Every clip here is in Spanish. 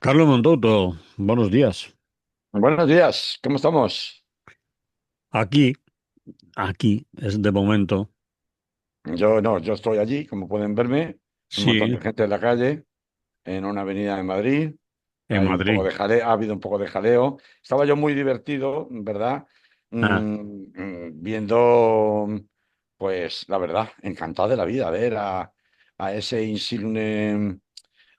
Carlos Montoto, buenos días. Buenos días, ¿cómo estamos? Aquí, aquí es de momento. Yo no, yo estoy allí, como pueden verme, un montón Sí, de gente en la calle, en una avenida de Madrid. en Hay un poco Madrid. de jaleo, ha habido un poco de jaleo. Estaba yo muy divertido, ¿verdad? Ah, Viendo, pues la verdad, encantado de la vida, ver a ese insigne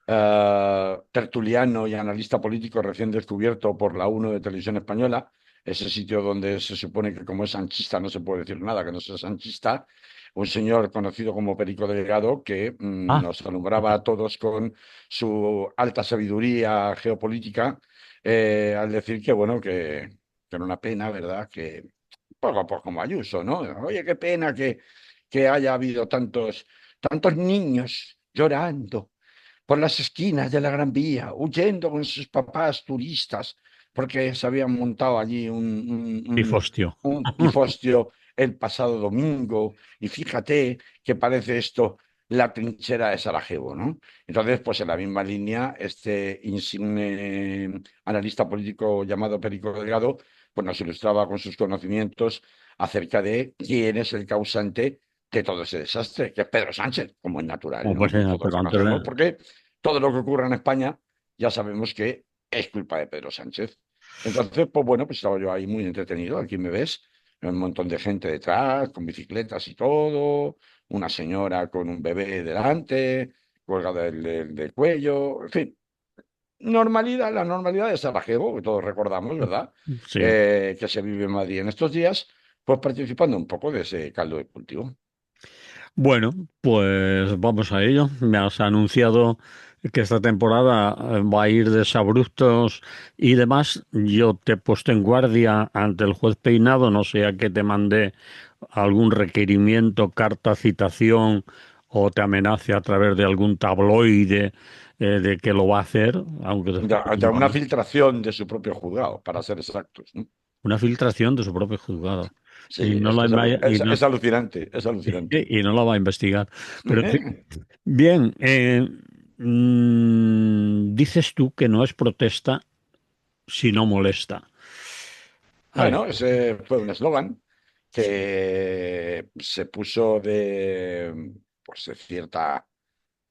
tertuliano y analista político recién descubierto por la Uno de Televisión Española, ese sitio donde se supone que como es sanchista no se puede decir nada, que no sea sanchista, un señor conocido como Perico Delgado que ah, nos alumbraba a todos con su alta sabiduría geopolítica, al decir que, bueno, que era una pena, ¿verdad? Que, pues como Ayuso, ¿no? Oye, qué pena que haya habido tantos niños llorando por las esquinas de la Gran Vía, huyendo con sus papás turistas, porque se habían montado allí pifostio. un pifostio el pasado domingo, y fíjate que parece esto la trinchera de Sarajevo, ¿no? Entonces, pues en la misma línea, este insigne analista político llamado Perico Delgado, pues nos ilustraba con sus conocimientos acerca de quién es el causante de todo ese desastre, que es Pedro Sánchez, como es natural, Como pues, ¿no? Todos pero antes conocemos de... porque todo lo que ocurre en España ya sabemos que es culpa de Pedro Sánchez. Entonces, pues bueno, pues estaba yo ahí muy entretenido, aquí me ves, un montón de gente detrás, con bicicletas y todo, una señora con un bebé delante, colgada del cuello, en fin, normalidad, la normalidad de Sarajevo, que todos recordamos, ¿verdad? Sí. Que se vive en Madrid en estos días, pues participando un poco de ese caldo de cultivo. Bueno, pues vamos a ello. Me has anunciado que esta temporada va a ir de sabrustos y demás. Yo te he puesto en guardia ante el juez Peinado, no sea que te mande algún requerimiento, carta, citación o te amenace a través de algún tabloide de que lo va a hacer, aunque después De no, una ¿no? filtración de su propio juzgado, para ser exactos, ¿no? Una filtración de su propio juzgado. Y Sí, no es la, que y no, es alucinante, es alucinante. y no la va a investigar. Pero en fin, bien, dices tú que no es protesta si no molesta. A ver, Bueno, ese fue un eslogan que se puso pues, de cierta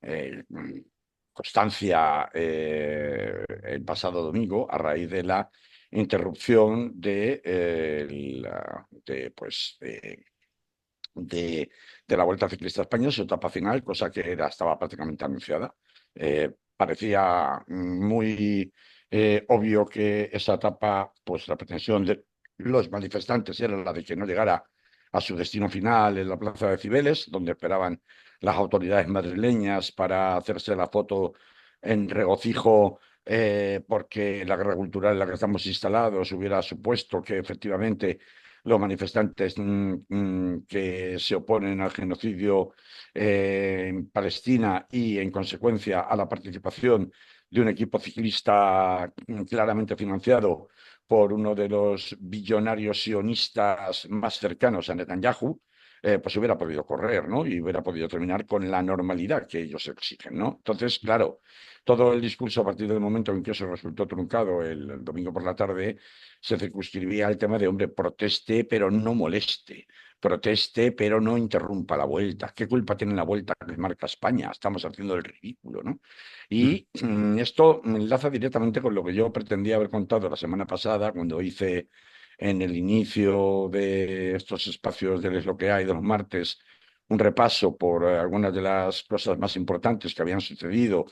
eh, constancia el pasado domingo a raíz de la interrupción de, de la Vuelta Ciclista a España, su etapa final, cosa que estaba prácticamente anunciada. Parecía muy obvio que esa etapa, pues la pretensión de los manifestantes era la de que no llegara a su destino final en la Plaza de Cibeles, donde esperaban las autoridades madrileñas para hacerse la foto en regocijo, porque la guerra cultural en la que estamos instalados hubiera supuesto que efectivamente los manifestantes que se oponen al genocidio en Palestina y, en consecuencia, a la participación de un equipo ciclista claramente financiado por uno de los billonarios sionistas más cercanos a Netanyahu, pues hubiera podido correr, ¿no? Y hubiera podido terminar con la normalidad que ellos exigen, ¿no? Entonces, claro, todo el discurso a partir del momento en que eso resultó truncado el domingo por la tarde se circunscribía al tema de, hombre, proteste pero no moleste, proteste pero no interrumpa la vuelta. ¿Qué culpa tiene la vuelta que marca España? Estamos haciendo el ridículo, ¿no? Y esto me enlaza directamente con lo que yo pretendía haber contado la semana pasada cuando hice en el inicio de estos espacios de Es lo que hay de los martes un repaso por algunas de las cosas más importantes que habían sucedido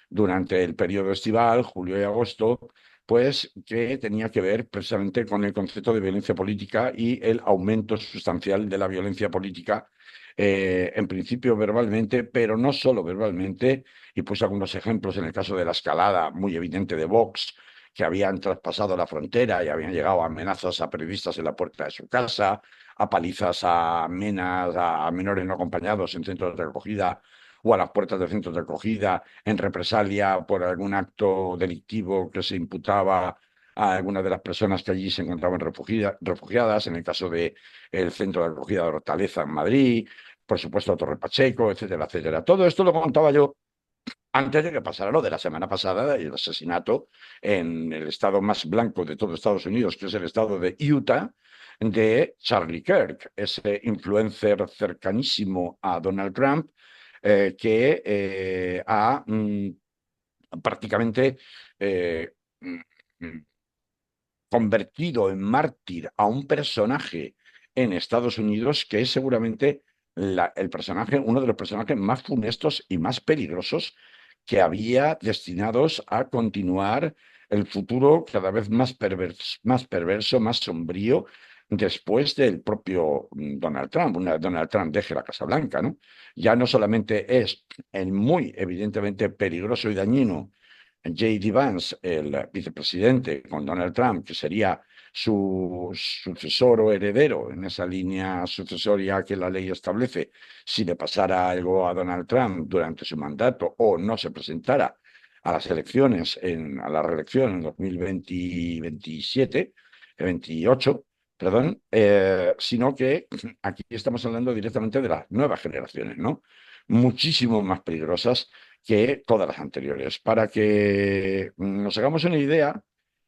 durante el periodo estival, julio y agosto, pues que tenía que ver precisamente con el concepto de violencia política y el aumento sustancial de la violencia política, en principio verbalmente, pero no solo verbalmente, y puse algunos ejemplos en el caso de la escalada muy evidente de Vox, que habían traspasado la frontera y habían llegado a amenazas a periodistas en la puerta de su casa, a palizas a menas, a menores no acompañados en centros de recogida o a las puertas de centros de acogida en represalia por algún acto delictivo que se imputaba a algunas de las personas que allí se encontraban refugiadas, en el caso de el centro de acogida de Hortaleza en Madrid, por supuesto Torre Pacheco, etcétera, etcétera. Todo esto lo contaba yo antes de que pasara lo de la semana pasada, el asesinato en el estado más blanco de todo Estados Unidos, que es el estado de Utah, de Charlie Kirk, ese influencer cercanísimo a Donald Trump, que ha prácticamente eh, mm, convertido en mártir a un personaje en Estados Unidos que es seguramente el personaje, uno de los personajes más funestos y más peligrosos que había destinados a continuar el futuro cada vez más perverso, más sombrío, después del propio Donald Trump. Una Donald Trump deje la Casa Blanca, ¿no? Ya no solamente es el muy evidentemente peligroso y dañino J.D. Vance, el vicepresidente, con Donald Trump, que sería su sucesor o heredero en esa línea sucesoria que la ley establece, si le pasara algo a Donald Trump durante su mandato o no se presentara a las elecciones, a la reelección en 2027, 28, perdón, sino que aquí estamos hablando directamente de las nuevas generaciones, ¿no? Muchísimo más peligrosas que todas las anteriores. Para que nos hagamos una idea,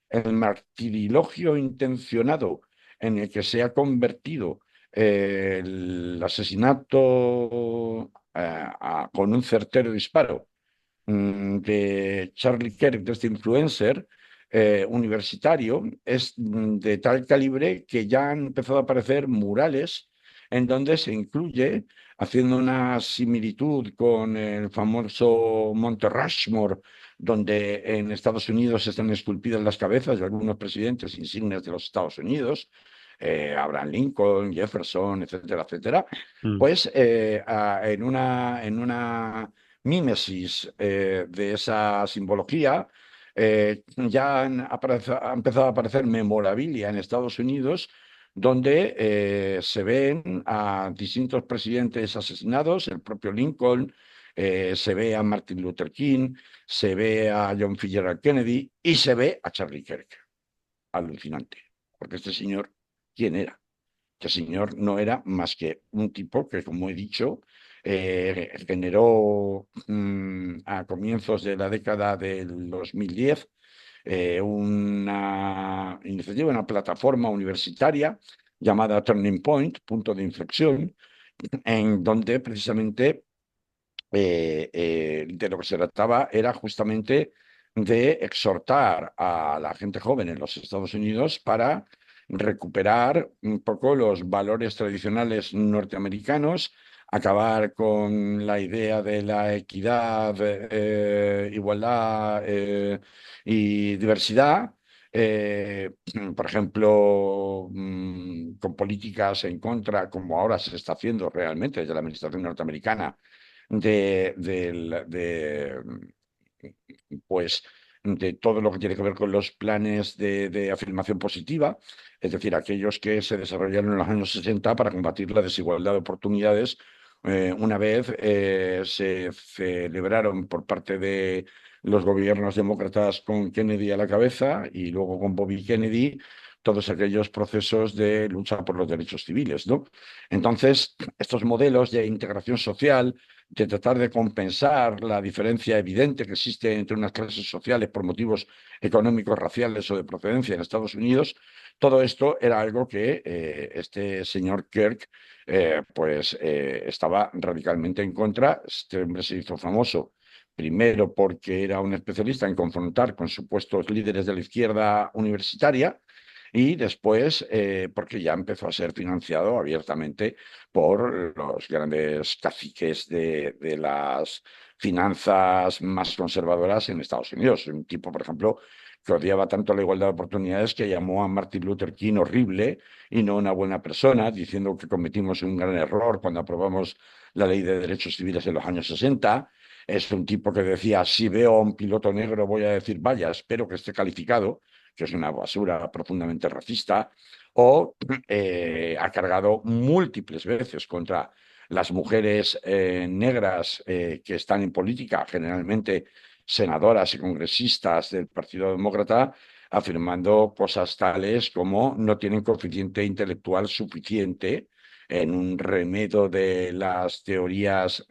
el martirilogio intencionado en el que se ha convertido el asesinato con un certero disparo de Charlie Kirk, de este influencer universitario, es de tal calibre que ya han empezado a aparecer murales en donde se incluye, haciendo una similitud con el famoso Monte Rushmore, donde en Estados Unidos están esculpidas las cabezas de algunos presidentes insignes de los Estados Unidos, Abraham Lincoln, Jefferson, etcétera, etcétera, Mm. pues en una mímesis de esa simbología, ya ha empezado a aparecer memorabilia en Estados Unidos donde se ven a distintos presidentes asesinados, el propio Lincoln, se ve a Martin Luther King, se ve a John Fitzgerald Kennedy y se ve a Charlie Kirk. Alucinante, porque este señor, ¿quién era? Este señor no era más que un tipo que, como he dicho, generó a comienzos de la década del 2010 una iniciativa, una plataforma universitaria llamada Turning Point, punto de inflexión, en donde precisamente de lo que se trataba era justamente de exhortar a la gente joven en los Estados Unidos para recuperar un poco los valores tradicionales norteamericanos, acabar con la idea de la equidad, igualdad y diversidad. eh, por ejemplo, con políticas en contra, como ahora se está haciendo realmente desde la administración norteamericana, pues, de todo lo que tiene que ver con los planes de afirmación positiva, es decir, aquellos que se desarrollaron en los años 60 para combatir la desigualdad de oportunidades. Una vez se celebraron por parte de los gobiernos demócratas con Kennedy a la cabeza y luego con Bobby Kennedy todos aquellos procesos de lucha por los derechos civiles, ¿no? Entonces, estos modelos de integración social, de tratar de compensar la diferencia evidente que existe entre unas clases sociales por motivos económicos, raciales o de procedencia en Estados Unidos, todo esto era algo que este señor Kirk pues estaba radicalmente en contra. Este hombre se hizo famoso primero porque era un especialista en confrontar con supuestos líderes de la izquierda universitaria y después porque ya empezó a ser financiado abiertamente por los grandes caciques de las finanzas más conservadoras en Estados Unidos. Un tipo, por ejemplo, que odiaba tanto la igualdad de oportunidades que llamó a Martin Luther King horrible y no una buena persona, diciendo que cometimos un gran error cuando aprobamos la ley de derechos civiles en los años 60. Es un tipo que decía, si veo a un piloto negro voy a decir, vaya, espero que esté calificado, que es una basura profundamente racista, o ha cargado múltiples veces contra las mujeres negras que están en política, generalmente senadoras y congresistas del Partido Demócrata, afirmando cosas tales como no tienen coeficiente intelectual suficiente en un remedo de las teorías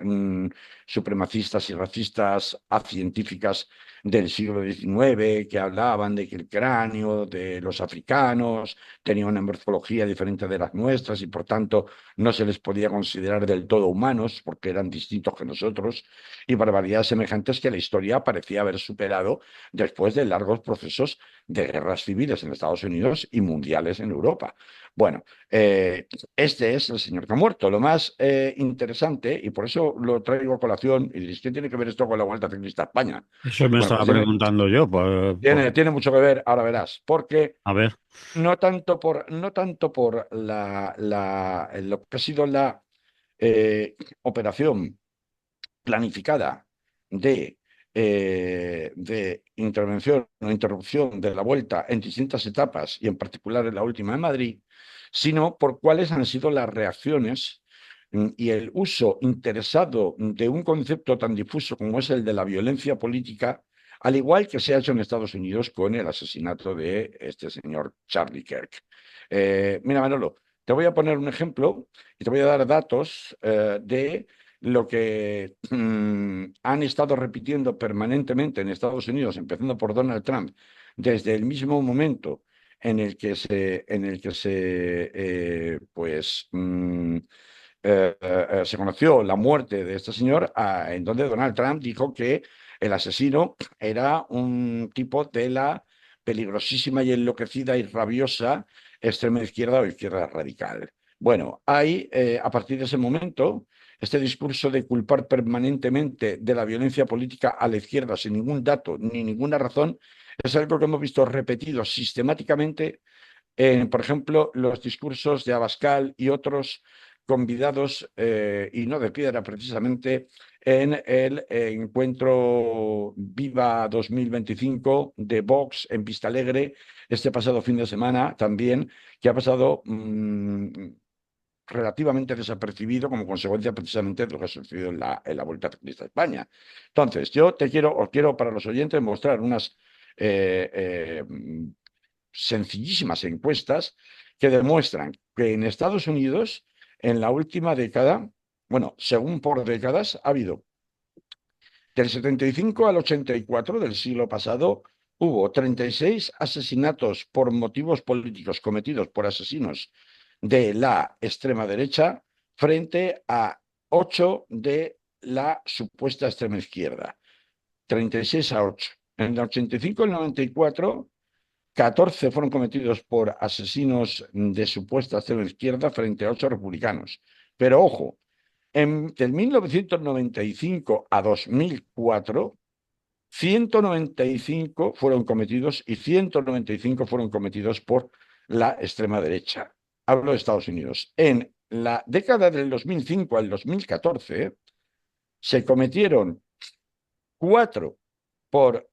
supremacistas y racistas científicas del siglo XIX, que hablaban de que el cráneo de los africanos tenía una morfología diferente de las nuestras y por tanto no se les podía considerar del todo humanos porque eran distintos que nosotros, y barbaridades semejantes que la historia parecía haber superado después de largos procesos de guerras civiles en Estados Unidos y mundiales en Europa. Bueno, este es el señor que ha muerto. Lo más interesante, y por eso lo traigo a colación, y diréis, ¿qué tiene que ver esto con la Vuelta Ciclista a España? Eso me Bueno, estaba pues tiene, preguntando yo, tiene mucho que ver, ahora verás, porque a ver, no tanto por lo que ha sido la operación planificada de intervención o interrupción de la vuelta en distintas etapas y en particular en la última en Madrid, sino por cuáles han sido las reacciones y el uso interesado de un concepto tan difuso como es el de la violencia política, al igual que se ha hecho en Estados Unidos con el asesinato de este señor Charlie Kirk. Mira, Manolo, te voy a poner un ejemplo y te voy a dar datos de lo que han estado repitiendo permanentemente en Estados Unidos, empezando por Donald Trump, desde el mismo momento se conoció la muerte de este señor, en donde Donald Trump dijo que el asesino era un tipo de la peligrosísima y enloquecida y rabiosa extrema izquierda o izquierda radical. Bueno, a partir de ese momento, este discurso de culpar permanentemente de la violencia política a la izquierda sin ningún dato ni ninguna razón es algo que hemos visto repetido sistemáticamente en, por ejemplo, los discursos de Abascal y otros convidados, y no de piedra precisamente, en el encuentro Viva 2025 de Vox en Vistalegre este pasado fin de semana también, que ha pasado relativamente desapercibido como consecuencia precisamente de lo que ha sucedido en la Vuelta Ciclista a España. Entonces, os quiero para los oyentes mostrar unas eh, sencillísimas encuestas que demuestran que en Estados Unidos, en la última década, bueno, según por décadas, ha habido del 75 al 84 del siglo pasado, hubo 36 asesinatos por motivos políticos cometidos por asesinos de la extrema derecha frente a 8 de la supuesta extrema izquierda. 36 a 8. En el 85 y el 94 14 fueron cometidos por asesinos de supuesta extrema izquierda frente a 8 republicanos. Pero ojo, del 1995 a 2004, 195 fueron cometidos y 195 fueron cometidos por la extrema derecha. Hablo de Estados Unidos. En la década del 2005 al 2014 se cometieron 4 por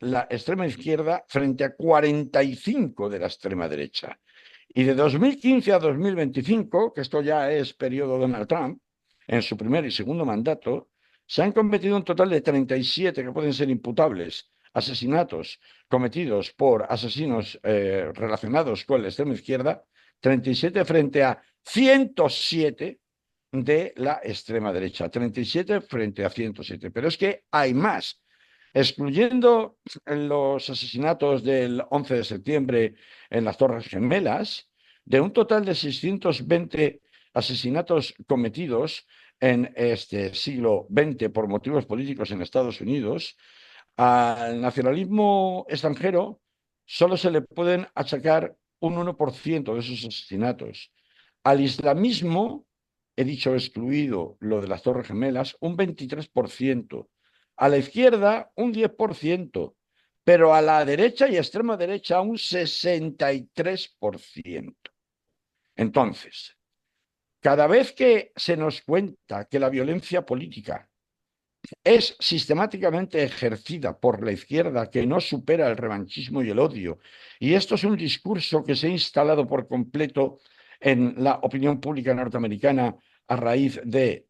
la extrema izquierda frente a 45 de la extrema derecha. Y de 2015 a 2025, que esto ya es periodo Donald Trump, en su primer y segundo mandato, se han cometido un total de 37 que pueden ser imputables asesinatos cometidos por asesinos relacionados con la extrema izquierda, 37 frente a 107 de la extrema derecha, 37 frente a 107. Pero es que hay más. Excluyendo los asesinatos del 11 de septiembre en las Torres Gemelas, de un total de 620 asesinatos cometidos en este siglo XX por motivos políticos en Estados Unidos, al nacionalismo extranjero solo se le pueden achacar un 1% de esos asesinatos. Al islamismo, he dicho excluido lo de las Torres Gemelas, un 23%. A la izquierda, un 10%. Pero a la derecha y extrema derecha, un 63%. Entonces, cada vez que se nos cuenta que la violencia política es sistemáticamente ejercida por la izquierda que no supera el revanchismo y el odio. Y esto es un discurso que se ha instalado por completo en la opinión pública norteamericana a raíz del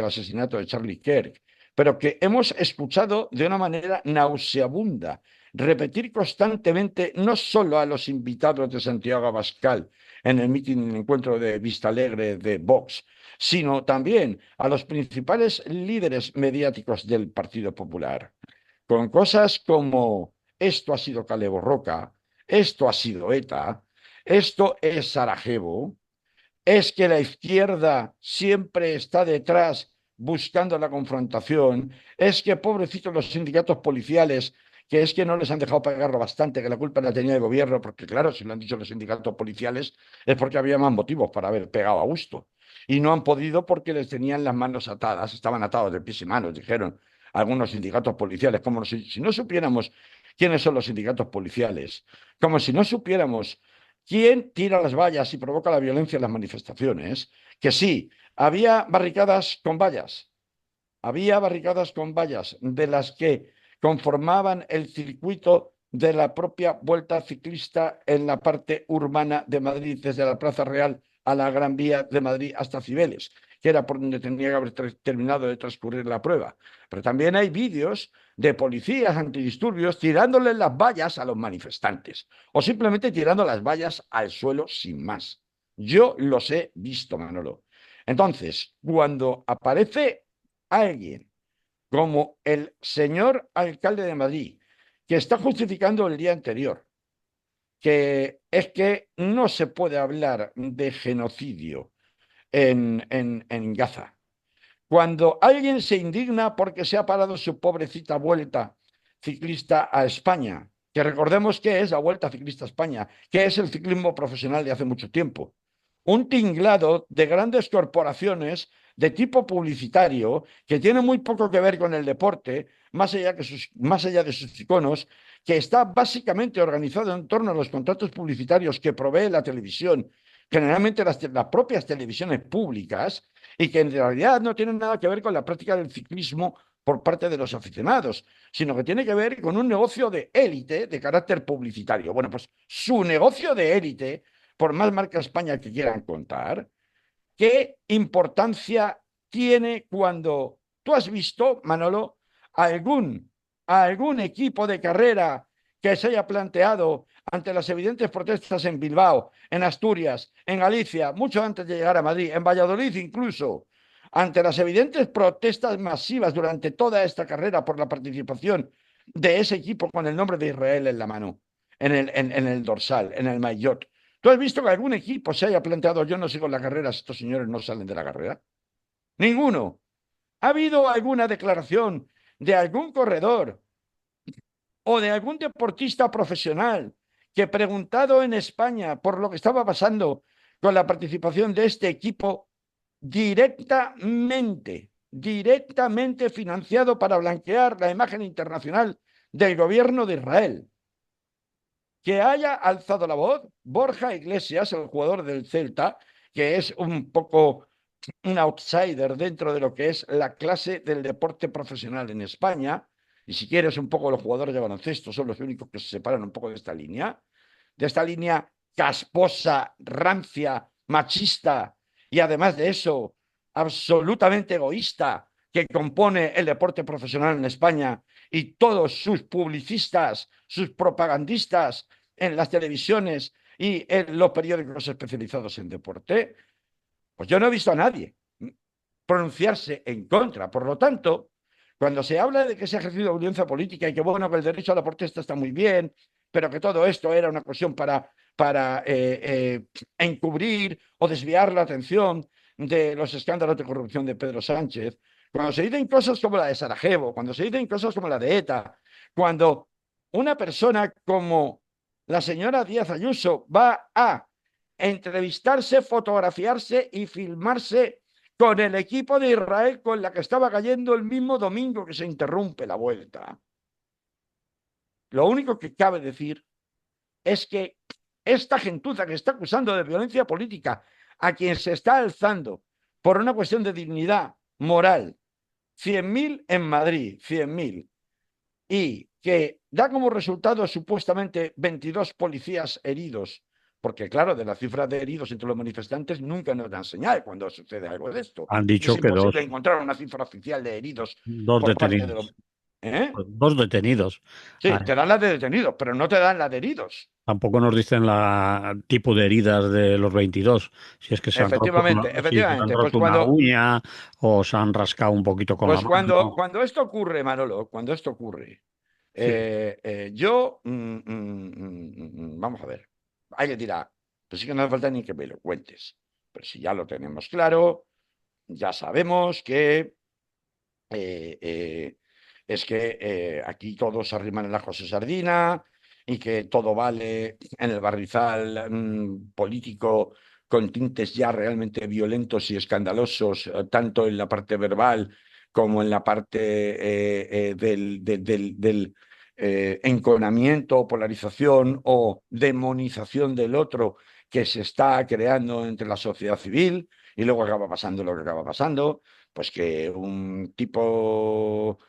asesinato de Charlie Kirk, pero que hemos escuchado de una manera nauseabunda repetir constantemente no solo a los invitados de Santiago Abascal en el mitin, en el encuentro de Vista Alegre de Vox, sino también a los principales líderes mediáticos del Partido Popular, con cosas como esto ha sido Calebo Roca, esto ha sido ETA, esto es Sarajevo, es que la izquierda siempre está detrás buscando la confrontación, es que pobrecitos los sindicatos policiales, que es que no les han dejado pagar lo bastante, que la culpa la tenía el gobierno, porque claro, si lo han dicho los sindicatos policiales es porque había más motivos para haber pegado a gusto. Y no han podido porque les tenían las manos atadas, estaban atados de pies y manos, dijeron algunos sindicatos policiales, como si no supiéramos quiénes son los sindicatos policiales, como si no supiéramos quién tira las vallas y provoca la violencia en las manifestaciones, que sí, había barricadas con vallas de las que conformaban el circuito de la propia Vuelta Ciclista en la parte urbana de Madrid, desde la Plaza Real a la Gran Vía de Madrid hasta Cibeles, que era por donde tenía que haber terminado de transcurrir la prueba. Pero también hay vídeos de policías antidisturbios tirándole las vallas a los manifestantes o simplemente tirando las vallas al suelo sin más. Yo los he visto, Manolo. Entonces, cuando aparece alguien como el señor alcalde de Madrid, que está justificando el día anterior, que es que no se puede hablar de genocidio en Gaza. Cuando alguien se indigna porque se ha parado su pobrecita vuelta ciclista a España, que recordemos que es la Vuelta Ciclista a España, que es el ciclismo profesional de hace mucho tiempo, un tinglado de grandes corporaciones de tipo publicitario que tiene muy poco que ver con el deporte, más allá de sus iconos, que está básicamente organizado en torno a los contratos publicitarios que provee la televisión, generalmente las propias televisiones públicas, y que en realidad no tienen nada que ver con la práctica del ciclismo por parte de los aficionados, sino que tiene que ver con un negocio de élite de carácter publicitario. Bueno, pues su negocio de élite, por más marca España que quieran contar, ¿qué importancia tiene cuando tú has visto, Manolo, algún, algún equipo de carrera que se haya planteado ante las evidentes protestas en Bilbao, en Asturias, en Galicia, mucho antes de llegar a Madrid, en Valladolid incluso, ante las evidentes protestas masivas durante toda esta carrera por la participación de ese equipo con el nombre de Israel en la mano, en el dorsal, en el maillot? ¿Tú has visto que algún equipo se haya planteado, yo no sigo la carrera, estos señores no salen de la carrera? Ninguno. ¿Ha habido alguna declaración de algún corredor o de algún deportista profesional que, preguntado en España por lo que estaba pasando con la participación de este equipo, directamente financiado para blanquear la imagen internacional del gobierno de Israel, que haya alzado la voz Borja Iglesias, el jugador del Celta, que es un poco un outsider dentro de lo que es la clase del deporte profesional en España, y si quieres un poco los jugadores de baloncesto son los únicos que se separan un poco de esta línea casposa, rancia, machista, y además de eso, absolutamente egoísta, que compone el deporte profesional en España, y todos sus publicistas, sus propagandistas en las televisiones y en los periódicos especializados en deporte, pues yo no he visto a nadie pronunciarse en contra. Por lo tanto, cuando se habla de que se ha ejercido violencia política y que bueno, que el derecho a la protesta está muy bien, pero que todo esto era una cuestión para encubrir o desviar la atención de los escándalos de corrupción de Pedro Sánchez, cuando se dicen cosas como la de Sarajevo, cuando se dicen cosas como la de ETA, cuando una persona como la señora Díaz Ayuso va a entrevistarse, fotografiarse y filmarse con el equipo de Israel con la que estaba cayendo el mismo domingo que se interrumpe la vuelta. Lo único que cabe decir es que esta gentuza que está acusando de violencia política a quien se está alzando por una cuestión de dignidad moral, 100.000 en Madrid, 100.000, y que da como resultado supuestamente 22 policías heridos, porque claro, de la cifra de heridos entre los manifestantes nunca nos dan señal cuando sucede algo de esto. Han Es dicho que imposible encontrar una cifra oficial de heridos dos por parte de los... detenidos. ¿eh? Pues dos detenidos. Sí, te dan la de detenidos, pero no te dan la de heridos. Tampoco nos dicen la tipo de heridas de los 22, si es que se han roto Efectivamente, si se han efectivamente. roto una uña o se han rascado un poquito con la Pues mano. cuando esto ocurre, Manolo, cuando esto ocurre, Sí, yo, vamos a ver, alguien dirá, pues sí que no hace falta ni que me lo cuentes, pero si ya lo tenemos claro, ya sabemos que eh, eh, es que aquí todos se arriman el ajo su sardina y que todo vale en el barrizal político con tintes ya realmente violentos y escandalosos, tanto en la parte verbal como en la parte del enconamiento, polarización o demonización del otro que se está creando entre la sociedad civil y luego acaba pasando lo que acaba pasando pues que un tipo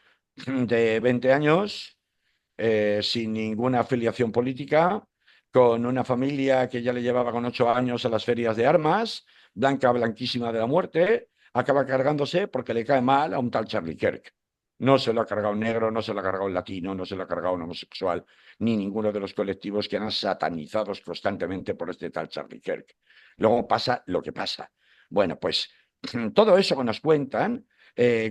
de 20 años, sin ninguna afiliación política, con una familia que ya le llevaba con 8 años a las ferias de armas, blanca, blanquísima de la muerte, acaba cargándose porque le cae mal a un tal Charlie Kirk. No se lo ha cargado un negro, no se lo ha cargado un latino, no se lo ha cargado un homosexual, ni ninguno de los colectivos que eran satanizados constantemente por este tal Charlie Kirk. Luego pasa lo que pasa. Bueno, pues todo eso que nos cuentan,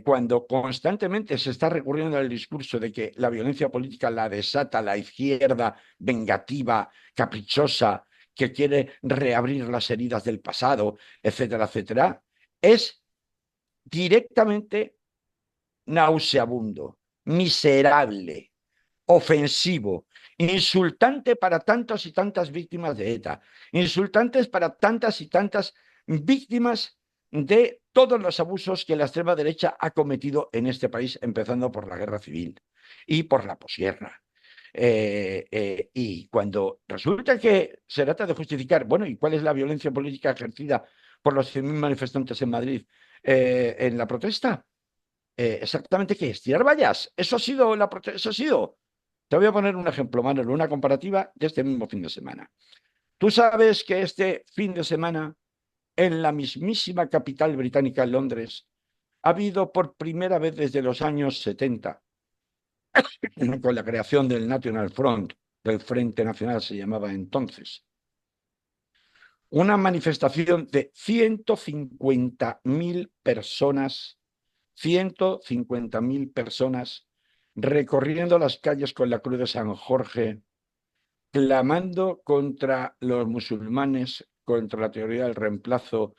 cuando constantemente se está recurriendo al discurso de que la violencia política la desata la izquierda vengativa, caprichosa, que quiere reabrir las heridas del pasado, etcétera, etcétera, es directamente nauseabundo, miserable, ofensivo, insultante para tantas y tantas víctimas de ETA, insultantes para tantas y tantas víctimas de todos los abusos que la extrema derecha ha cometido en este país, empezando por la guerra civil y por la posguerra. Y cuando resulta que se trata de justificar, bueno, ¿y cuál es la violencia política ejercida por los 100.000 manifestantes en Madrid en la protesta? Exactamente qué es, tirar vallas. Eso ha sido eso ha sido. Te voy a poner un ejemplo, Manuel, una comparativa de este mismo fin de semana. Tú sabes que este fin de semana, en la mismísima capital británica, Londres, ha habido por primera vez desde los años 70, con la creación del National Front, del Frente Nacional se llamaba entonces, una manifestación de 150.000 personas 150.000 personas recorriendo las calles con la Cruz de San Jorge, clamando contra los musulmanes, contra la teoría del reemplazo,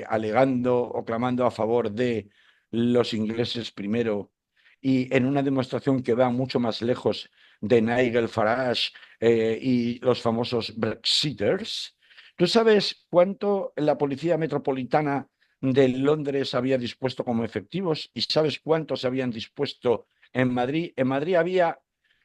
alegando o clamando a favor de los ingleses primero, y en una demostración que va mucho más lejos de Nigel Farage y los famosos Brexiters. ¿Tú sabes cuánto la Policía Metropolitana de Londres había dispuesto como efectivos? ¿Y sabes cuántos habían dispuesto en Madrid? En Madrid había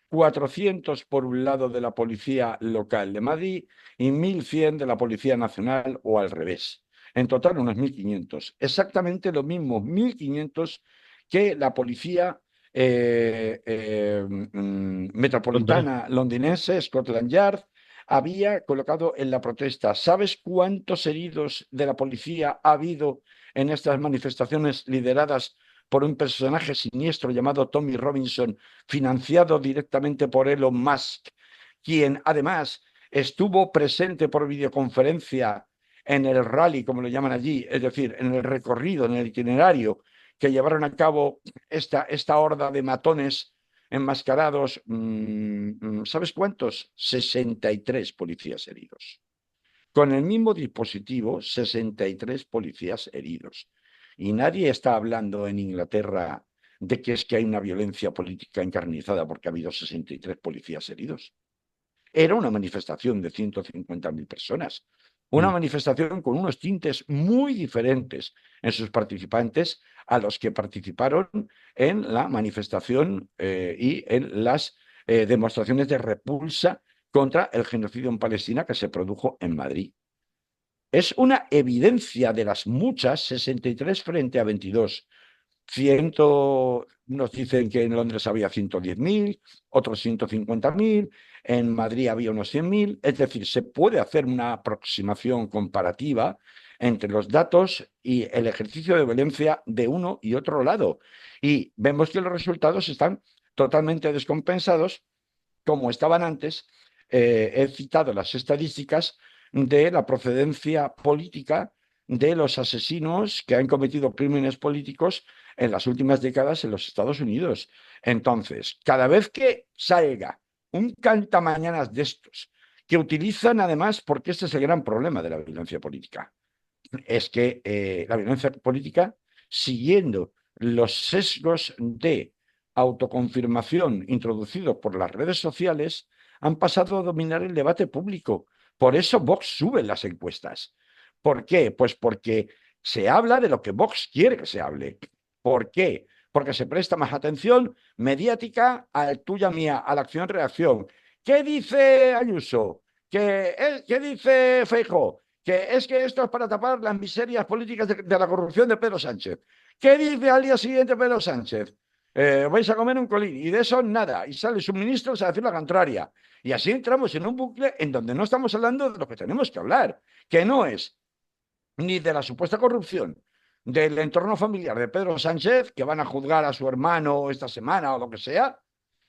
400 por un lado de la Policía Local de Madrid y 1.100 de la Policía Nacional o al revés. En total unos 1.500. Exactamente lo mismo, 1.500 que la Policía Londres. Metropolitana londinense, Scotland Yard, había colocado en la protesta. ¿Sabes cuántos heridos de la policía ha habido en estas manifestaciones lideradas por un personaje siniestro llamado Tommy Robinson, financiado directamente por Elon Musk, quien además estuvo presente por videoconferencia en el rally, como lo llaman allí, es decir, en el recorrido, en el itinerario que llevaron a cabo esta horda de matones enmascarados? ¿Sabes cuántos? 63 policías heridos. Con el mismo dispositivo, 63 policías heridos. Y nadie está hablando en Inglaterra de que es que hay una violencia política encarnizada porque ha habido 63 policías heridos. Era una manifestación de 150.000 personas, una Mm. manifestación con unos tintes muy diferentes en sus participantes a los que participaron en la manifestación y en las demostraciones de repulsa contra el genocidio en Palestina que se produjo en Madrid. Es una evidencia de las muchas, 63 frente a 22. Nos dicen que en Londres había 110.000, otros 150.000, en Madrid había unos 100.000, es decir, se puede hacer una aproximación comparativa entre los datos y el ejercicio de violencia de uno y otro lado. Y vemos que los resultados están totalmente descompensados como estaban antes. He citado las estadísticas de la procedencia política de los asesinos que han cometido crímenes políticos en las últimas décadas en los Estados Unidos. Entonces, cada vez que salga un cantamañanas de estos, que utilizan además, porque este es el gran problema de la violencia política, es que la violencia política, siguiendo los sesgos de autoconfirmación introducidos por las redes sociales, han pasado a dominar el debate público. Por eso Vox sube en las encuestas. ¿Por qué? Pues porque se habla de lo que Vox quiere que se hable. ¿Por qué? Porque se presta más atención mediática a tuya mía, a la acción-reacción. ¿Qué dice Ayuso? ¿Qué dice Feijóo? Que es que esto es para tapar las miserias políticas de la corrupción de Pedro Sánchez. ¿Qué dice al día siguiente Pedro Sánchez? Vais a comer un colín y de eso nada. Y sale su ministro a decir la contraria. Y así entramos en un bucle en donde no estamos hablando de lo que tenemos que hablar, que no es ni de la supuesta corrupción del entorno familiar de Pedro Sánchez, que van a juzgar a su hermano esta semana o lo que sea,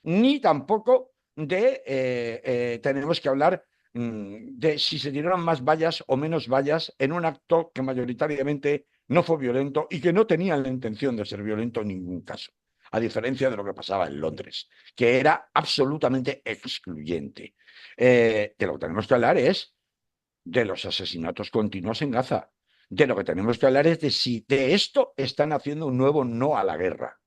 ni tampoco de tenemos que hablar de si se tiraron más vallas o menos vallas en un acto que mayoritariamente no fue violento y que no tenían la intención de ser violento en ningún caso, a diferencia de lo que pasaba en Londres, que era absolutamente excluyente. De lo que tenemos que hablar es de los asesinatos continuos en Gaza. De lo que tenemos que hablar es de si de esto están haciendo un nuevo no a la guerra.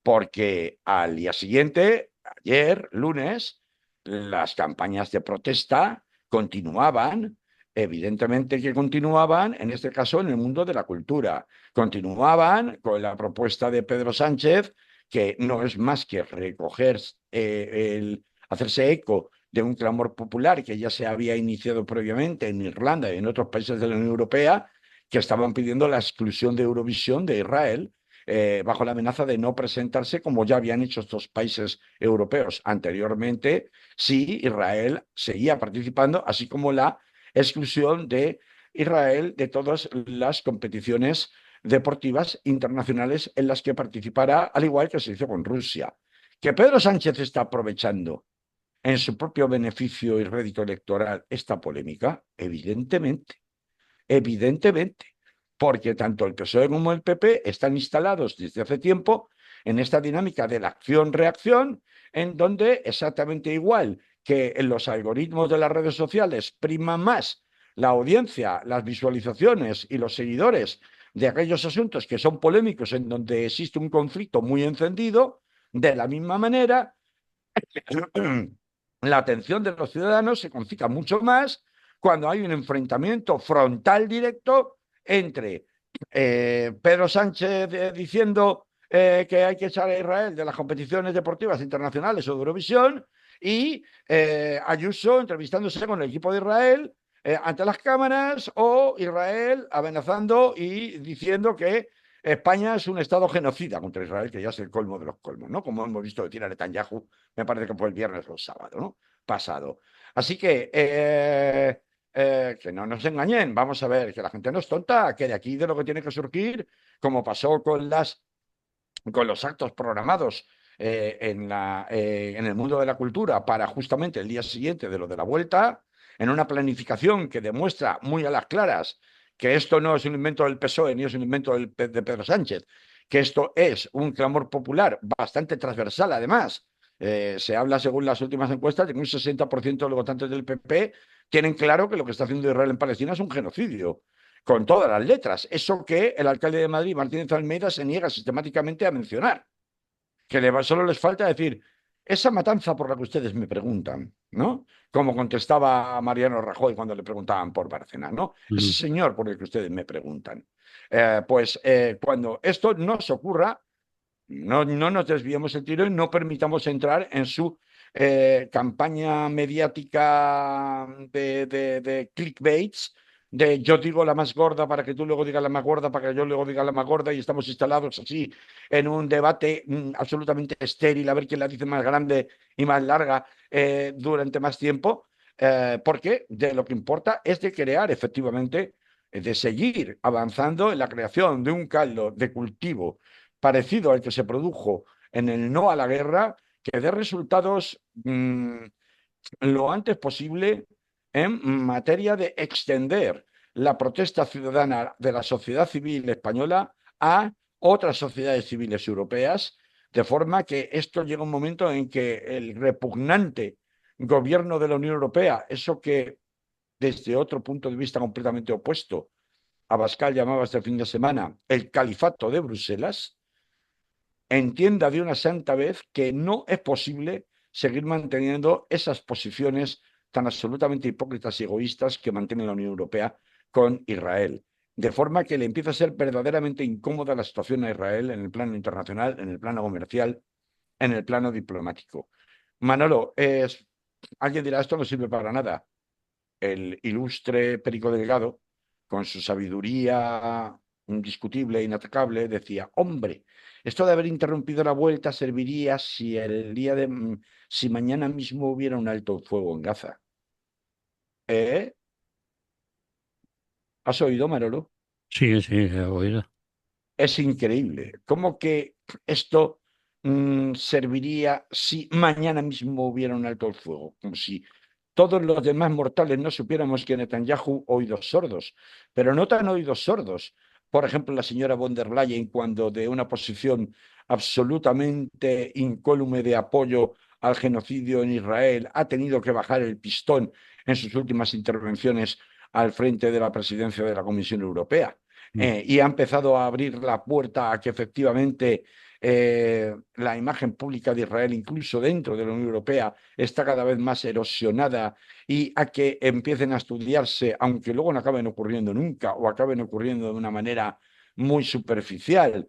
Porque al día siguiente, ayer, lunes, las campañas de protesta continuaban, evidentemente que continuaban, en este caso en el mundo de la cultura. Continuaban con la propuesta de Pedro Sánchez, que no es más que recoger, hacerse eco de un clamor popular que ya se había iniciado previamente en Irlanda y en otros países de la Unión Europea, que estaban pidiendo la exclusión de Eurovisión de Israel, bajo la amenaza de no presentarse como ya habían hecho estos países europeos anteriormente, si Israel seguía participando, así como la exclusión de Israel de todas las competiciones deportivas internacionales en las que participará, al igual que se hizo con Rusia. Que Pedro Sánchez está aprovechando en su propio beneficio y rédito electoral esta polémica, evidentemente, evidentemente, porque tanto el PSOE como el PP están instalados desde hace tiempo en esta dinámica de la acción-reacción, en donde exactamente igual que en los algoritmos de las redes sociales prima más la audiencia, las visualizaciones y los seguidores de aquellos asuntos que son polémicos, en donde existe un conflicto muy encendido, de la misma manera la atención de los ciudadanos se concita mucho más cuando hay un enfrentamiento frontal directo entre Pedro Sánchez diciendo que hay que echar a Israel de las competiciones deportivas internacionales o de Eurovisión y Ayuso entrevistándose con el equipo de Israel ante las cámaras, o Israel amenazando y diciendo que España es un estado genocida contra Israel, que ya es el colmo de los colmos, ¿no? Como hemos visto decir a Netanyahu, me parece que fue el viernes o el sábado, ¿no? Pasado. Así que no nos engañen, vamos a ver, que la gente no es tonta, que de aquí de lo que tiene que surgir, como pasó con los actos programados en el mundo de la cultura para justamente el día siguiente de lo de la vuelta, en una planificación que demuestra muy a las claras que esto no es un invento del PSOE ni es un invento de Pedro Sánchez, que esto es un clamor popular bastante transversal además. Se habla, según las últimas encuestas, de que un 60% de los votantes del PP tienen claro que lo que está haciendo Israel en Palestina es un genocidio, con todas las letras. Eso que el alcalde de Madrid, Martínez Almeida, se niega sistemáticamente a mencionar, que solo les falta decir, esa matanza por la que ustedes me preguntan, ¿no? Como contestaba Mariano Rajoy cuando le preguntaban por Bárcenas, ¿no? Ese Mm. señor por el que ustedes me preguntan. Cuando esto nos ocurra, no nos desviemos el tiro y no permitamos entrar en su campaña mediática de clickbaits, de yo digo la más gorda para que tú luego digas la más gorda, para que yo luego diga la más gorda, y estamos instalados así en un debate absolutamente estéril, a ver quién la dice más grande y más larga durante más tiempo, porque de lo que importa es de crear efectivamente de seguir avanzando en la creación de un caldo de cultivo parecido al que se produjo en el no a la guerra, que dé resultados lo antes posible en materia de extender la protesta ciudadana de la sociedad civil española a otras sociedades civiles europeas, de forma que esto llega un momento en que el repugnante gobierno de la Unión Europea, eso que desde otro punto de vista completamente opuesto, Abascal llamaba este fin de semana el califato de Bruselas, entienda de una santa vez que no es posible seguir manteniendo esas posiciones tan absolutamente hipócritas y egoístas que mantiene la Unión Europea con Israel. De forma que le empieza a ser verdaderamente incómoda la situación a Israel en el plano internacional, en el plano comercial, en el plano diplomático. Manolo, alguien dirá, esto no sirve para nada. El ilustre Perico Delgado, con su sabiduría indiscutible e inatacable, decía, hombre, esto de haber interrumpido la vuelta serviría si si mañana mismo hubiera un alto fuego en Gaza. ¿Eh? ¿Has oído, Manolo? Sí, sí, he oído. Es increíble. ¿Cómo que esto serviría si mañana mismo hubiera un alto el fuego? Como si todos los demás mortales no supiéramos que Netanyahu oídos sordos, pero no tan oídos sordos. Por ejemplo, la señora von der Leyen, cuando de una posición absolutamente incólume de apoyo al genocidio en Israel, ha tenido que bajar el pistón en sus últimas intervenciones al frente de la presidencia de la Comisión Europea. Mm. Y ha empezado a abrir la puerta a que efectivamente la imagen pública de Israel, incluso dentro de la Unión Europea, está cada vez más erosionada y a que empiecen a estudiarse, aunque luego no acaben ocurriendo nunca o acaben ocurriendo de una manera muy superficial,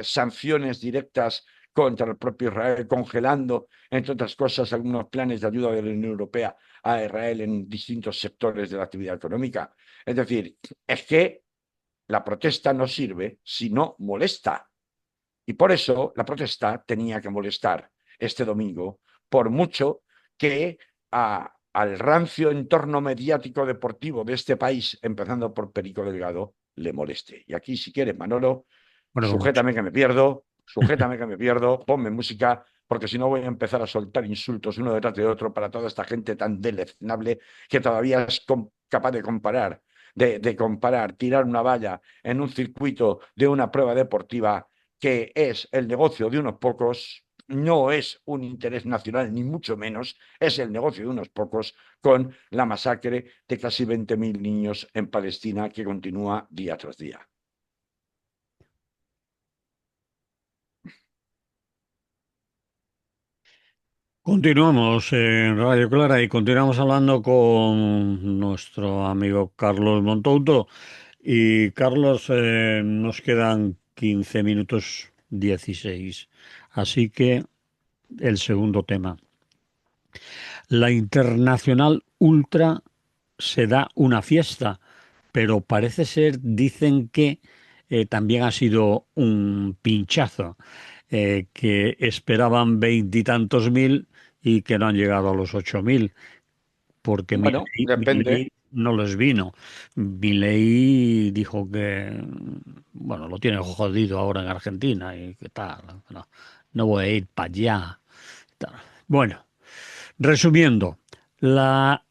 sanciones directas contra el propio Israel, congelando, entre otras cosas, algunos planes de ayuda de la Unión Europea a Israel en distintos sectores de la actividad económica. Es decir, es que la protesta no sirve si no molesta. Y por eso la protesta tenía que molestar este domingo, por mucho que al rancio entorno mediático deportivo de este país, empezando por Perico Delgado, le moleste. Y aquí, si quieres, Manolo, Bueno, como mucho. sujétame que me pierdo, ponme música, porque si no voy a empezar a soltar insultos uno detrás de otro para toda esta gente tan deleznable que todavía es capaz de comparar, de comparar, tirar una valla en un circuito de una prueba deportiva que es el negocio de unos pocos, no es un interés nacional, ni mucho menos, es el negocio de unos pocos, con la masacre de casi 20.000 niños en Palestina que continúa día tras día. Continuamos en Radio Clara y continuamos hablando con nuestro amigo Carlos Montouto. Y Carlos, nos quedan 15 minutos 16. Así que el segundo tema. La Internacional Ultra se da una fiesta, pero parece ser, dicen que también ha sido un pinchazo, que esperaban veintitantos mil y que no han llegado a los 8.000, porque Bueno, depende. Milei no les vino. Milei dijo que, bueno, lo tiene jodido ahora en Argentina y que tal, no, no voy a ir para allá. Tal. Bueno, resumiendo, la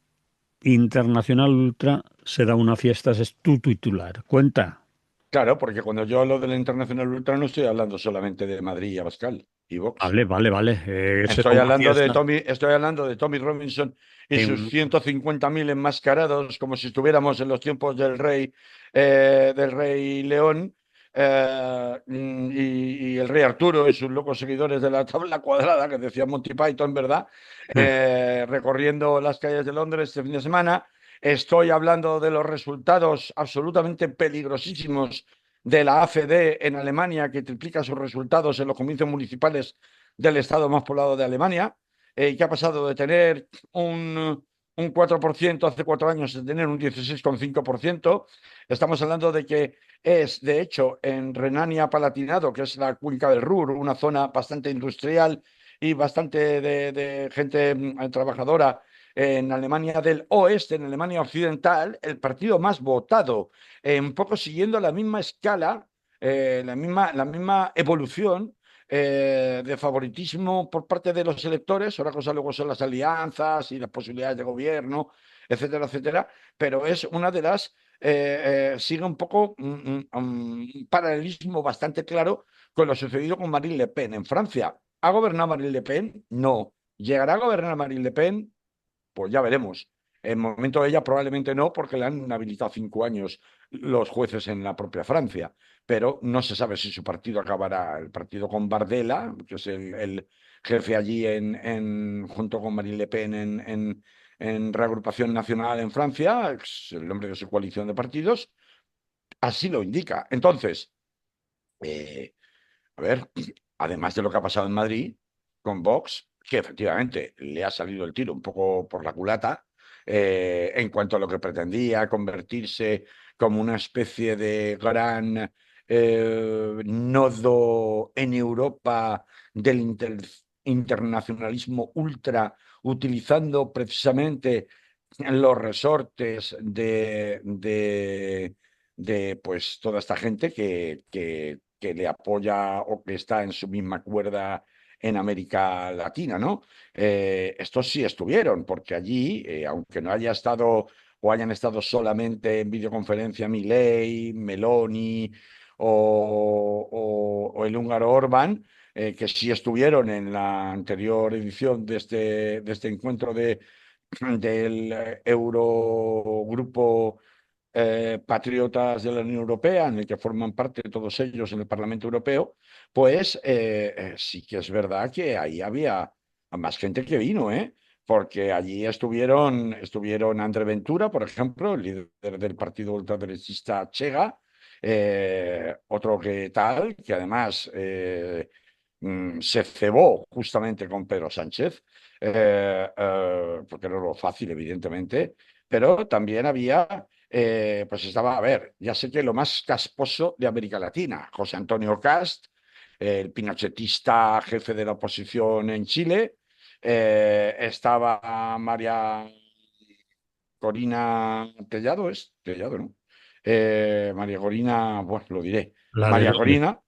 Internacional Ultra se da una fiesta, ese es tu titular. Cuenta. Claro, porque cuando yo hablo de la Internacional Ultra no estoy hablando solamente de Madrid y Abascal y Vox. Vale, vale, vale. Será una fiesta Estoy hablando de Tommy Robinson y sus en... 150.000 enmascarados, como si estuviéramos en los tiempos del rey León, y el rey Arturo y sus locos seguidores de la tabla cuadrada, que decía Monty Python, ¿verdad? Recorriendo las calles de Londres este fin de semana. Estoy hablando de los resultados absolutamente peligrosísimos de la AfD en Alemania, que triplica sus resultados en los comicios municipales del estado más poblado de Alemania, que ha pasado de tener un 4% hace 4 años a tener un 16,5%. Estamos hablando de que es, de hecho, en Renania-Palatinado, que es la cuenca del Ruhr, una zona bastante industrial y bastante de gente trabajadora, en Alemania del Oeste, en Alemania Occidental, el partido más votado, un poco siguiendo la misma escala, la misma evolución de favoritismo por parte de los electores. Otra cosa luego son las alianzas y las posibilidades de gobierno, etcétera, etcétera, pero es una de las sigue un poco un paralelismo bastante claro con lo sucedido con Marine Le Pen en Francia. ¿Ha gobernado Marine Le Pen? No. ¿Llegará a gobernar Marine Le Pen? Pues ya veremos. En el momento de ella probablemente no, porque le han inhabilitado 5 años los jueces en la propia Francia. Pero no se sabe si su partido acabará, el partido con Bardella, que es el jefe allí junto con Marine Le Pen en Reagrupación Nacional en Francia, es el nombre de su coalición de partidos, así lo indica. Entonces, eh, a ver, además de lo que ha pasado en Madrid con Vox, que efectivamente le ha salido el tiro un poco por la culata, en cuanto a lo que pretendía convertirse como una especie de gran nodo en Europa del internacionalismo ultra, utilizando precisamente los resortes de pues toda esta gente que le apoya o que está en su misma cuerda en América Latina, ¿no? Estos sí estuvieron, porque allí, aunque no haya estado o hayan estado solamente en videoconferencia Milei, Meloni o el húngaro Orbán, que sí estuvieron en la anterior edición de este encuentro del Eurogrupo patriotas de la Unión Europea, en el que forman parte todos ellos en el Parlamento Europeo, pues sí que es verdad que ahí había más gente que vino, ¿eh? Porque allí estuvieron André Ventura, por ejemplo, el líder del partido ultraderechista Chega, otro que tal, que además se cebó justamente con Pedro Sánchez, porque no era lo fácil, evidentemente, pero también había pues estaba, a ver, ya sé que lo más casposo de América Latina, José Antonio Cast, el pinochetista jefe de la oposición en Chile, estaba María Corina Tellado, es Tellado, ¿no? María Corina, bueno, lo diré, La del María odio. Corina,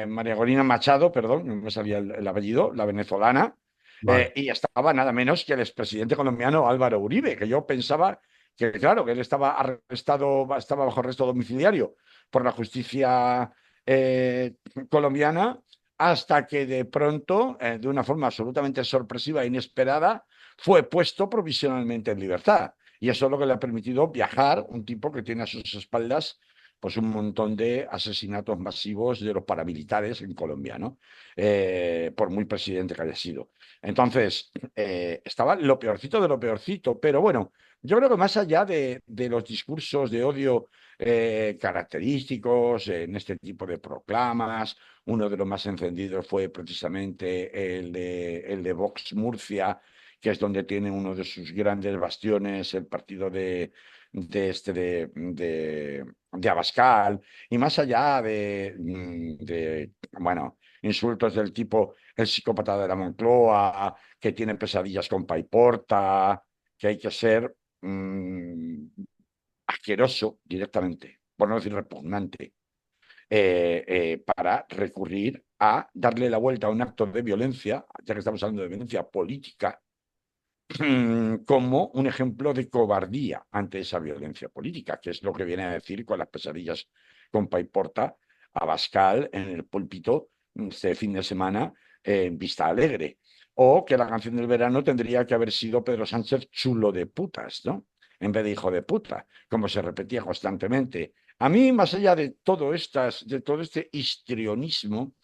María Corina Machado, perdón, no me salía el apellido, la venezolana, Vale. y estaba nada menos que el expresidente colombiano Álvaro Uribe, que yo pensaba que, claro, que él estaba arrestado, estaba bajo arresto domiciliario por la justicia colombiana, hasta que de pronto, de una forma absolutamente sorpresiva e inesperada, fue puesto provisionalmente en libertad. Y eso es lo que le ha permitido viajar, un tipo que tiene a sus espaldas pues un montón de asesinatos masivos de los paramilitares en Colombia, ¿no? Por muy presidente que haya sido. Entonces, estaba lo peorcito de lo peorcito, pero bueno, yo creo que más allá de los discursos de odio característicos en este tipo de proclamas, uno de los más encendidos fue precisamente el de Vox Murcia, que es donde tiene uno de sus grandes bastiones, el partido de Abascal, y más allá bueno, insultos del tipo el psicópata de la Moncloa, que tiene pesadillas con Paiporta, que hay que ser asqueroso directamente, por no decir repugnante, para recurrir a darle la vuelta a un acto de violencia, ya que estamos hablando de violencia política, como un ejemplo de cobardía ante esa violencia política, que es lo que viene a decir con las pesadillas con Paiporta a Bascal en el púlpito este fin de semana en Vista Alegre. O que la canción del verano tendría que haber sido Pedro Sánchez chulo de putas, ¿no? En vez de hijo de puta, como se repetía constantemente. A mí, más allá de todo este histrionismo,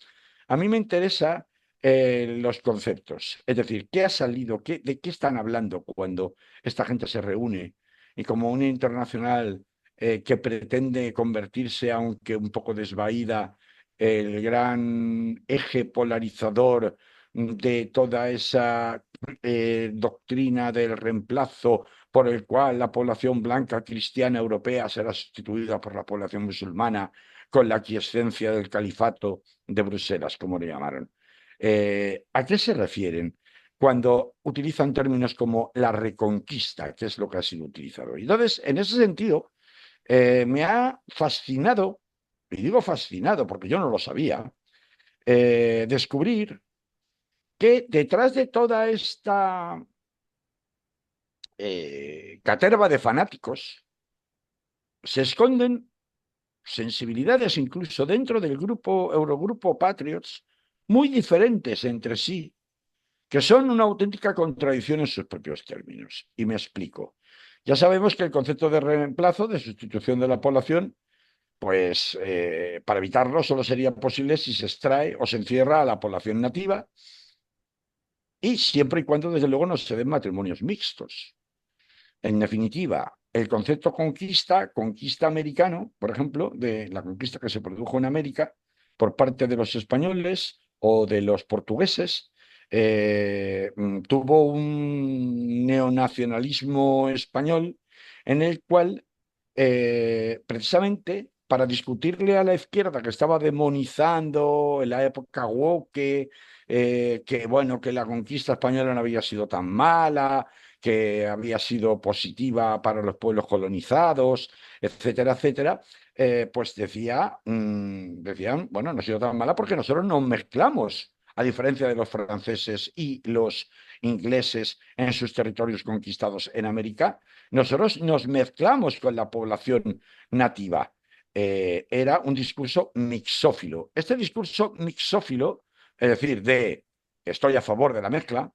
a mí me interesa los conceptos. Es decir, ¿qué ha salido? ¿De qué están hablando cuando esta gente se reúne? Y como una internacional que pretende convertirse, aunque un poco desvaída, el gran eje polarizador de toda esa doctrina del reemplazo por el cual la población blanca cristiana europea será sustituida por la población musulmana con la aquiescencia del califato de Bruselas, como le llamaron. ¿A qué se refieren cuando utilizan términos como la reconquista, que es lo que ha sido utilizado. Y entonces, en ese sentido, me ha fascinado, y digo fascinado porque yo no lo sabía, descubrir que detrás de toda esta caterva de fanáticos se esconden sensibilidades incluso dentro del Eurogrupo Patriots muy diferentes entre sí, que son una auténtica contradicción en sus propios términos. Y me explico. Ya sabemos que el concepto de reemplazo, de sustitución de la población, pues para evitarlo solo sería posible si se extrae o se encierra a la población nativa y siempre y cuando, desde luego, no se den matrimonios mixtos. En definitiva, el concepto conquista americano, por ejemplo, de la conquista que se produjo en América por parte de los españoles o de los portugueses, tuvo un neonacionalismo español en el cual, precisamente, para discutirle a la izquierda que estaba demonizando en la época woke, que bueno, que la conquista española no había sido tan mala, que había sido positiva para los pueblos colonizados, etcétera, etcétera, pues decían, bueno, no ha sido tan mala porque nosotros nos mezclamos, a diferencia de los franceses y los ingleses en sus territorios conquistados en América, nosotros nos mezclamos con la población nativa. Era un discurso mixófilo. Este discurso mixófilo, es decir, de estoy a favor de la mezcla,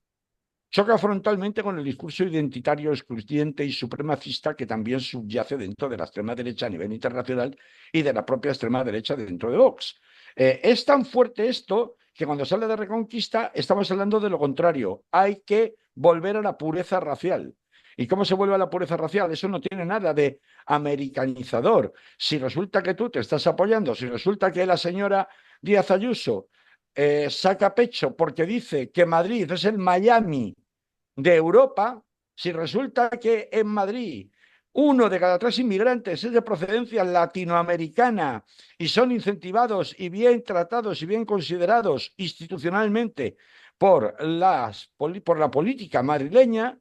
choca frontalmente con el discurso identitario excluyente y supremacista que también subyace dentro de la extrema derecha a nivel internacional y de la propia extrema derecha dentro de Vox. Es tan fuerte esto que cuando se habla de reconquista estamos hablando de lo contrario. Hay que volver a la pureza racial. ¿Y cómo se vuelve a la pureza racial? Eso no tiene nada de americanizador. Si resulta que tú te estás apoyando, si resulta que la señora Díaz Ayuso saca pecho porque dice que Madrid es el Miami de Europa, si resulta que en Madrid 1 de cada 3 inmigrantes es de procedencia latinoamericana y son incentivados y bien tratados y bien considerados institucionalmente por la política madrileña,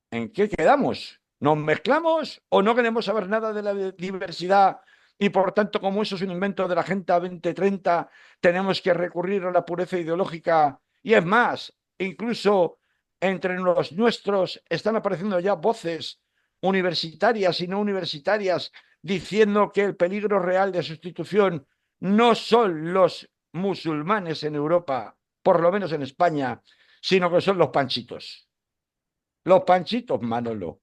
¿en qué quedamos? ¿Nos mezclamos o no queremos saber nada de la diversidad y por tanto, como eso es un invento de la Agenda 2030, tenemos que recurrir a la pureza ideológica? Y es más, incluso entre los nuestros están apareciendo ya voces universitarias y no universitarias diciendo que el peligro real de sustitución no son los musulmanes en Europa, por lo menos en España, sino que son los panchitos. Los panchitos, Manolo.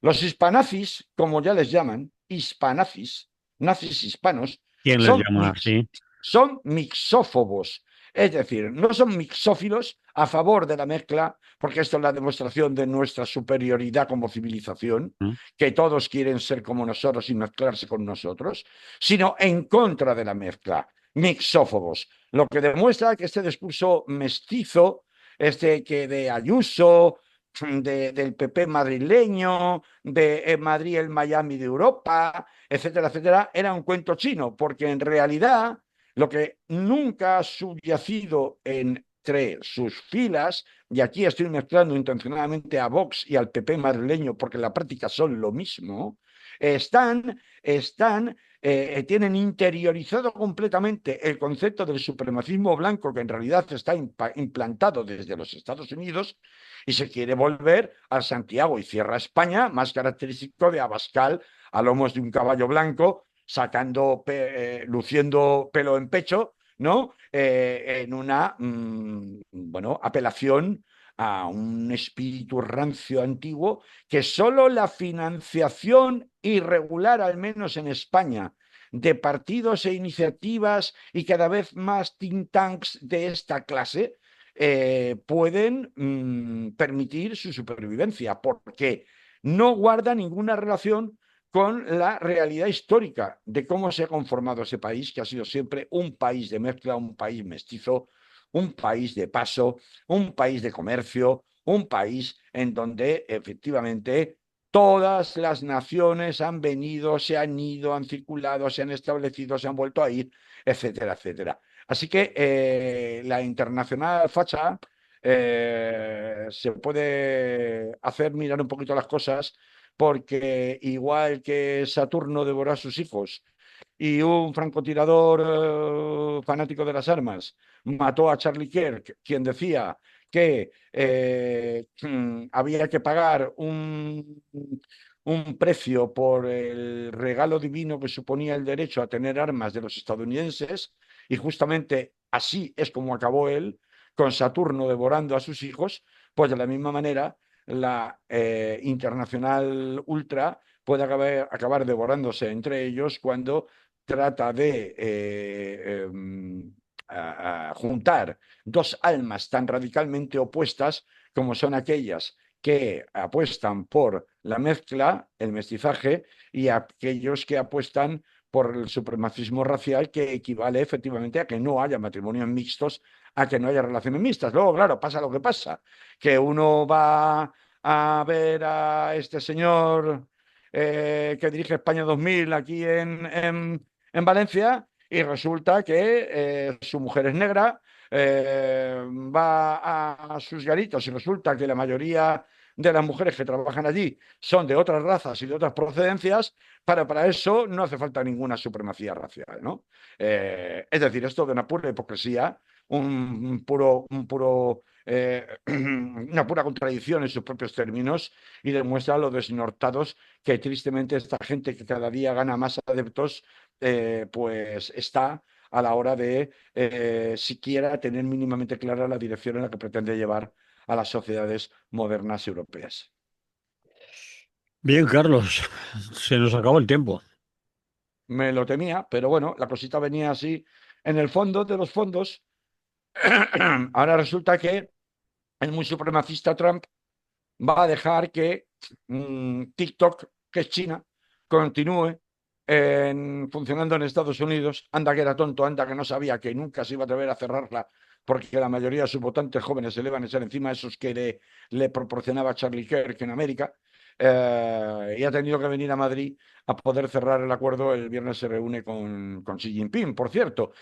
Los hispanazis, como ya les llaman, hispanazis, nazis hispanos, ¿Quién les son, llama así? son mixófobos. Es decir, no son mixófilos a favor de la mezcla, porque esto es la demostración de nuestra superioridad como civilización, ¿Mm? que todos quieren ser como nosotros y mezclarse con nosotros, sino en contra de la mezcla, mixófobos. Lo que demuestra que este discurso mestizo, este que de Ayuso, del PP madrileño, de Madrid el Miami de Europa, etcétera, etcétera, era un cuento chino, porque en realidad lo que nunca ha subyacido entre sus filas, y aquí estoy mezclando intencionadamente a Vox y al PP madrileño porque en la práctica son lo mismo, tienen interiorizado completamente el concepto del supremacismo blanco que en realidad está implantado desde los Estados Unidos y se quiere volver al Santiago y Cierra España, más característico de Abascal a lomos de un caballo blanco, luciendo pelo en pecho, ¿no? En una, bueno, apelación a un espíritu rancio antiguo que solo la financiación irregular, al menos en España, de partidos e iniciativas y cada vez más think tanks de esta clase pueden permitir su supervivencia, porque no guarda ninguna relación con la realidad histórica de cómo se ha conformado ese país, que ha sido siempre un país de mezcla, un país mestizo, un país de paso, un país de comercio, un país en donde efectivamente todas las naciones han venido, se han ido, han circulado, se han establecido, se han vuelto a ir, etcétera, etcétera. Así que la internacional facha se puede hacer mirar un poquito las cosas porque igual que Saturno devoró a sus hijos y un francotirador fanático de las armas mató a Charlie Kirk, quien decía que había que pagar un precio por el regalo divino que suponía el derecho a tener armas de los estadounidenses, y justamente así es como acabó él, con Saturno devorando a sus hijos, pues de la misma manera la Internacional Ultra puede acabar devorándose entre ellos cuando trata de juntar dos almas tan radicalmente opuestas como son aquellas que apuestan por la mezcla, el mestizaje, y aquellos que apuestan por el supremacismo racial, que equivale efectivamente a que no haya matrimonios mixtos, a que no haya relaciones mixtas. Luego, claro, pasa lo que pasa, que uno va a ver a este señor que dirige España 2000 aquí en Valencia, y resulta que su mujer es negra, va a sus garitos y resulta que la mayoría de las mujeres que trabajan allí son de otras razas y de otras procedencias, para eso no hace falta ninguna supremacía racial, ¿no? Es decir, esto de una pura hipocresía, una pura contradicción en sus propios términos, y demuestra lo desnortados que tristemente esta gente que cada día gana más adeptos, pues está a la hora de siquiera tener mínimamente clara la dirección en la que pretende llevar a las sociedades modernas europeas. Bien, Carlos, se nos acabó el tiempo. Me lo temía, pero bueno, la cosita venía así en el fondo de los fondos. Ahora resulta que el muy supremacista Trump va a dejar que TikTok, que es China, continúe funcionando en Estados Unidos. Anda que era tonto, anda que no sabía que nunca se iba a atrever a cerrarla, porque la mayoría de sus votantes jóvenes se le van a echar encima a esos que le proporcionaba Charlie Kirk en América. Y ha tenido que venir a Madrid a poder cerrar el acuerdo. El viernes se reúne con Xi Jinping, por cierto,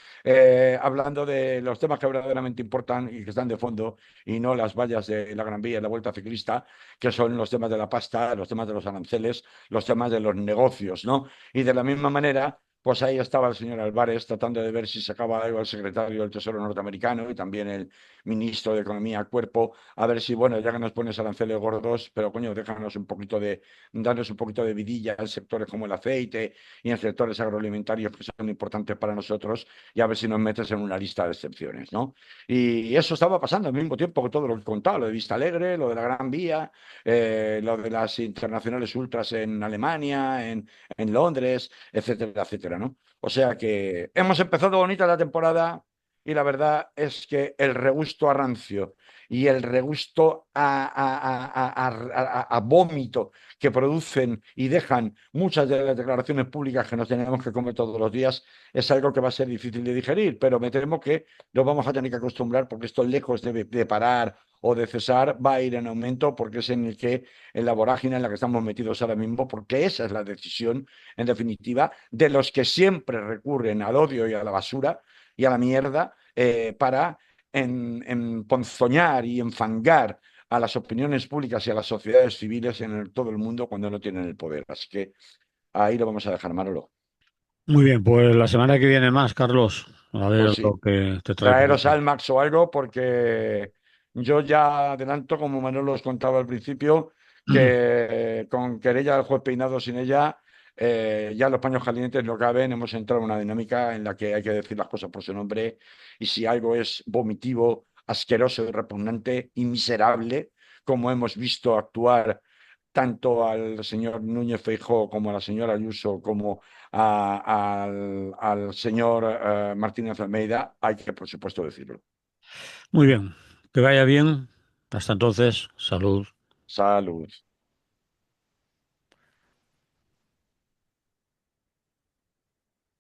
hablando de los temas que verdaderamente importan y que están de fondo, y no las vallas de la Gran Vía y la Vuelta Ciclista, que son los temas de la pasta, los temas de los aranceles, los temas de los negocios, ¿no? Y de la misma manera, pues ahí estaba el señor Álvarez tratando de ver si sacaba algo al secretario del Tesoro norteamericano y también el ministro de Economía a cuerpo, a ver si, bueno, ya que nos pones aranceles gordos, pero coño, darnos un poquito de vidilla en sectores como el aceite y en sectores agroalimentarios que son importantes para nosotros, y a ver si nos metes en una lista de excepciones, ¿no? Y eso estaba pasando al mismo tiempo que todo lo que he contado, lo de Vista Alegre, lo de la Gran Vía, lo de las internacionales ultras en Alemania, en Londres, etcétera, etcétera, ¿no? O sea que hemos empezado bonita la temporada, y la verdad es que el regusto a rancio y el regusto a vómito que producen y dejan muchas de las declaraciones públicas que nos tenemos que comer todos los días es algo que va a ser difícil de digerir, pero me temo que nos vamos a tener que acostumbrar, porque esto, lejos de parar o de cesar, va a ir en aumento, porque es en la vorágine en la que estamos metidos ahora mismo, porque esa es la decisión, en definitiva, de los que siempre recurren al odio y a la basura y a la mierda, para emponzoñar y enfangar a las opiniones públicas y a las sociedades civiles en todo el mundo cuando no tienen el poder. Así que ahí lo vamos a dejar, Manolo. Muy bien, pues la semana que viene más, Carlos. A ver Pues lo sí, que te trae por traeros aquí. Almax o algo, porque yo ya adelanto, como Manolo os contaba al principio, que con querella del juez Peinado, sin ella, ya los paños calientes no caben. Hemos entrado en una dinámica en la que hay que decir las cosas por su nombre, y si algo es vomitivo, asqueroso y repugnante y miserable, como hemos visto actuar tanto al señor Núñez Feijóo como a la señora Ayuso, como al señor Martínez Almeida, hay que, por supuesto, decirlo. Muy bien, que vaya bien. Hasta entonces, salud. Salud.